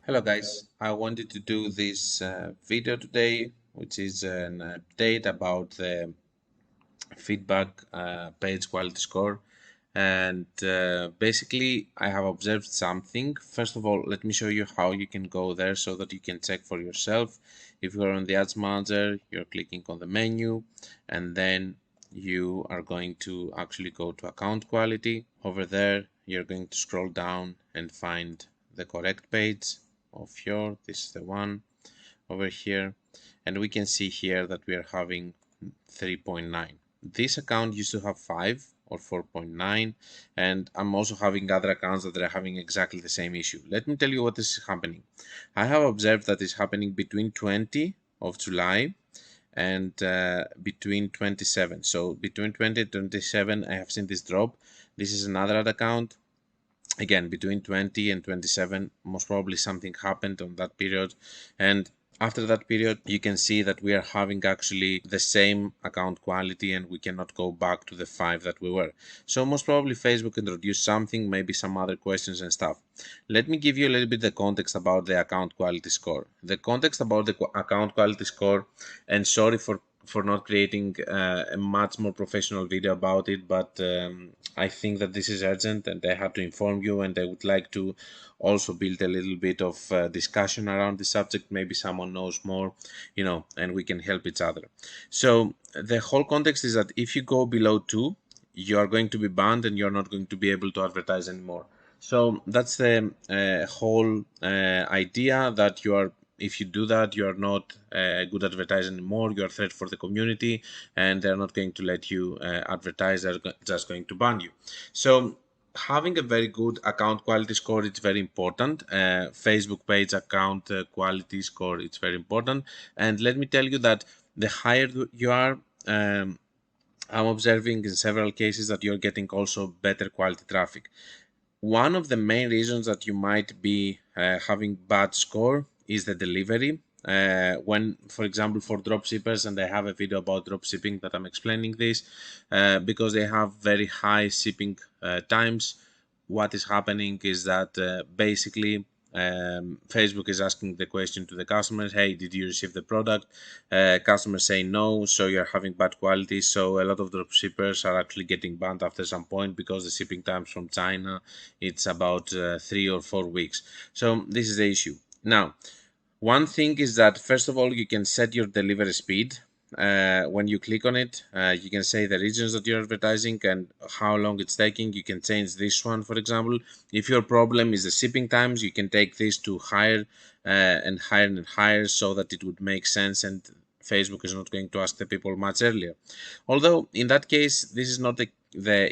Hello guys, I wanted to do this video today, which is an update about the feedback page quality score. And basically, I have observed something. First of all, let me show you how you can go there so that you can check for yourself. If you're on the Ads Manager, you're clicking on the menu, and then you are going to actually go to account quality. Over there, you're going to scroll down and find the correct page of this is the one over here, and we can see here that we are having 3.9. This account used to have 5 or 4.9, and I'm also having other accounts that are having exactly the same issue. Let me tell you what is happening. I have observed that it's happening between 20 of July and between 27. So between 20 and 27 I have seen this drop. This is another ad account. Again, between 20 and 27, most probably something happened on that period, and after that period you can see that we are having actually the same account quality and we cannot go back to the 5 that we were. So most probably Facebook introduced something, maybe some other questions and stuff. Let me give you a little bit the context about the account quality score. The context about the account quality score, and sorry for not creating a much more professional video about it, but I think that this is urgent and I have to inform you, and I would like to also build a little bit of discussion around the subject. Maybe someone knows more, and we can help each other. So the whole context is that if you go below 2, you are going to be banned and you're not going to be able to advertise anymore. So that's the whole idea, that if you do that, you are not a good advertiser anymore. You are a threat for the community, and they're not going to let you advertise. They're just going to ban you. So having a very good account quality score is very important. Facebook page account quality score, it's very important. And let me tell you that the higher you are, I'm observing in several cases that you're getting also better quality traffic. One of the main reasons that you might be having bad score is the delivery. When, for example, for dropshippers, and I have a video about dropshipping that I'm explaining this, because they have very high shipping times, what is happening is that basically Facebook is asking the question to the customers, hey, did you receive the product? Customers say no, so you're having bad quality. So a lot of dropshippers are actually getting banned after some point, because the shipping times from China, it's about 3 or 4 weeks. So this is the issue. Now, one thing is that, first of all, you can set your delivery speed. When you click on it, you can say the regions that you're advertising and how long it's taking. You can change this one, for example. If your problem is the shipping times, you can take this to higher and higher and higher, so that it would make sense and Facebook is not going to ask the people much earlier. Although in that case, this is not the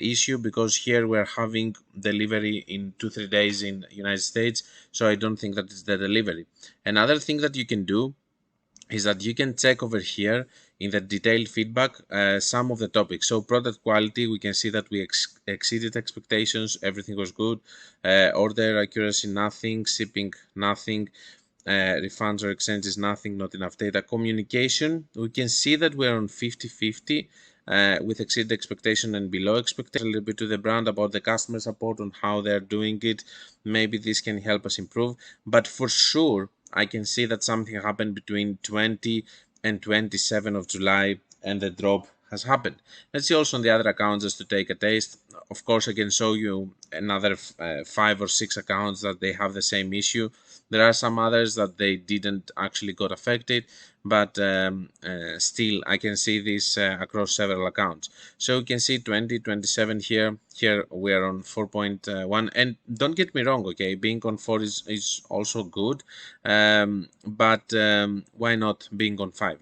issue, because here we're having delivery in 2-3 days in United States, so I don't think that it's the delivery. Another thing that you can do is that you can check over here in the detailed feedback some of the topics. So product quality, we can see that we exceeded expectations, everything was good. Order accuracy, nothing. Shipping, nothing. Refunds or exchanges, nothing, not enough data. Communication, we can see that we're on 50-50 with exceed expectation and below expectation. A little bit to the brand about the customer support on how they're doing it. Maybe this can help us improve, but for sure I can see that something happened between 20 and 27 of July, and the drop has happened. Let's see also on the other accounts, just to take a taste. Of course, I can show you another 5 or 6 accounts that they have the same issue. There are some others that they didn't actually got affected, but still I can see this across several accounts. So you can see 20-27 here. Here we are on 4.1, and don't get me wrong, okay, being on 4 is also good, but why not being on 5?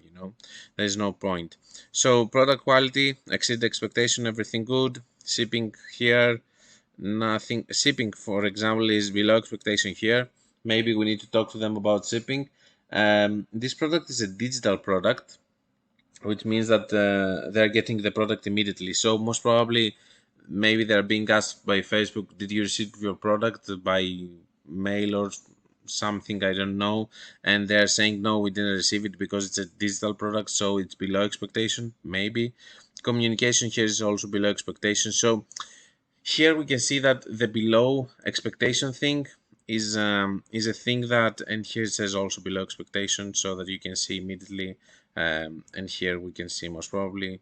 There's no point. So product quality, exceed expectation, everything good. Shipping here, nothing. Shipping, for example, is below expectation here. Maybe we need to talk to them about shipping. This product is a digital product, which means that they're getting the product immediately. So most probably, maybe they're being asked by Facebook, did you receive your product by mail or something, I don't know, and they're saying no, we didn't receive it because it's a digital product, so it's below expectation. Maybe communication here is also below expectation. So here we can see that the below expectation thing is a thing that, and here it says also below expectation, so that you can see immediately. And here we can see most probably,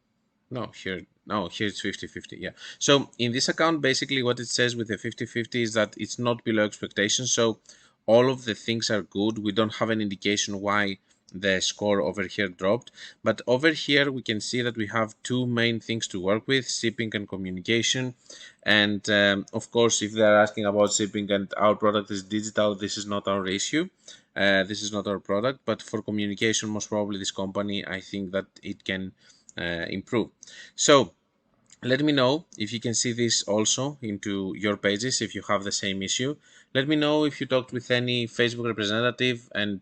here it's 50-50. Yeah, so in this account, basically what it says with the 50-50 is that it's not below expectation, so all of the things are good. We don't have an indication why the score over here dropped, but over here we can see that we have two main things to work with: shipping and communication. And of course, if they're asking about shipping and our product is digital, this is not our issue. This is not our product, but for communication, most probably this company, I think that it can improve. So let me know if you can see this also into your pages, if you have the same issue. Let me know if you talked with any Facebook representative and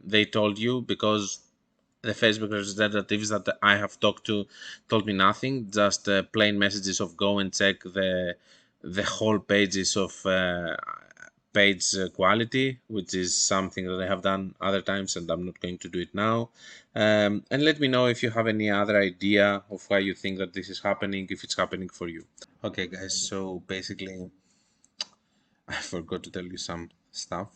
they told you, because the Facebook representatives that I have talked to told me nothing, just plain messages of go and check the whole pages of page quality, which is something that I have done other times and I'm not going to do it now. And let me know if you have any other idea of why you think that this is happening, if it's happening for you. Okay guys, so basically I forgot to tell you some stuff.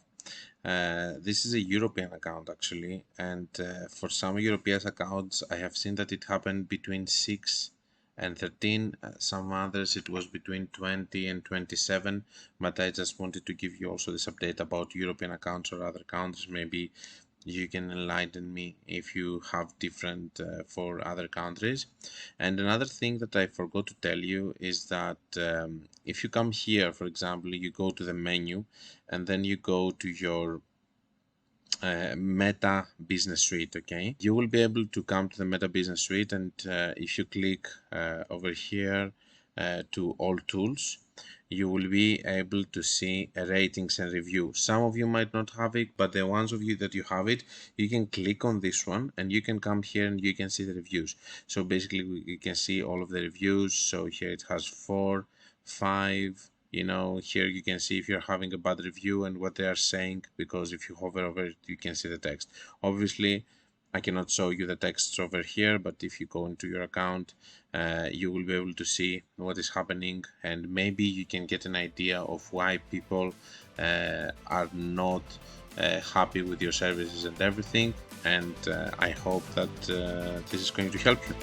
This is a European account actually, and for some European accounts I have seen that it happened between 6 and 13, some others it was between 20 and 27, but I just wanted to give you also this update about European accounts or other countries. Maybe you can enlighten me if you have different for other countries. And another thing that I forgot to tell you is that if you come here, for example, you go to the menu and then you go to your Meta Business Suite, okay? You will be able to come to the Meta Business Suite, and if you click over here to all tools, you will be able to see ratings and reviews. Some of you might not have it, but the ones of you that you have it, you can click on this one and you can come here and you can see the reviews. So basically you can see all of the reviews. So here it has 4, 5, you know, here you can see if you're having a bad review and what they are saying, because if you hover over it, you can see the text. Obviously, I cannot show you the texts over here, but if you go into your account, you will be able to see what is happening, and maybe you can get an idea of why people are not happy with your services and everything. And I hope that this is going to help you.